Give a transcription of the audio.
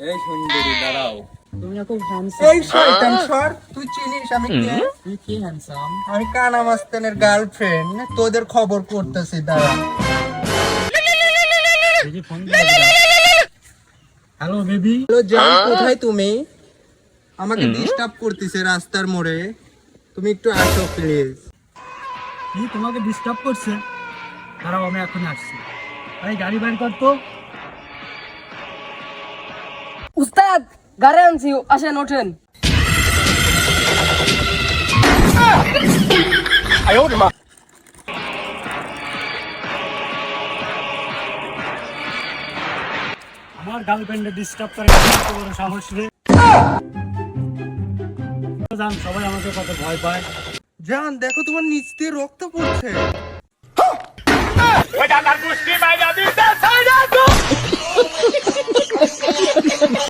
এই সুন্দরী দাঁড়াও। তুমি খুব হ্যান্ডসাম। এই শয়তান সর, তুই চিনিস আমি কে? তুই কি হ্যান্ডসাম? আমি কানা মাস্তানের গার্লফ্রেন্ড, তোদের খবর করতেছি দাঁড়া। দেখি ফোন হ্যালো বেবি। হ্যালো জান, কোথায় তুমি? আমাকে ডিস্টার্ব করতেছে রাস্তার মোড়ে, তুমি একটু আসো প্লিজ। কি তোমাকে ডিস্টার্ব করছে? দাঁড়াও আমি এখন আসছি। এই গাড়ি বের কর তো। উস্তাদ গাড়ি আনছি, আসেন ওঠেন। আমার গার্লফ্রেন্ডে ডিস্টার্ব করে কত বড় সাহস রে। জান সবাই আমাকে কত ভয় পায়। জান দেখো তোমার নিচ দিয়ে রক্ত পড়ছে।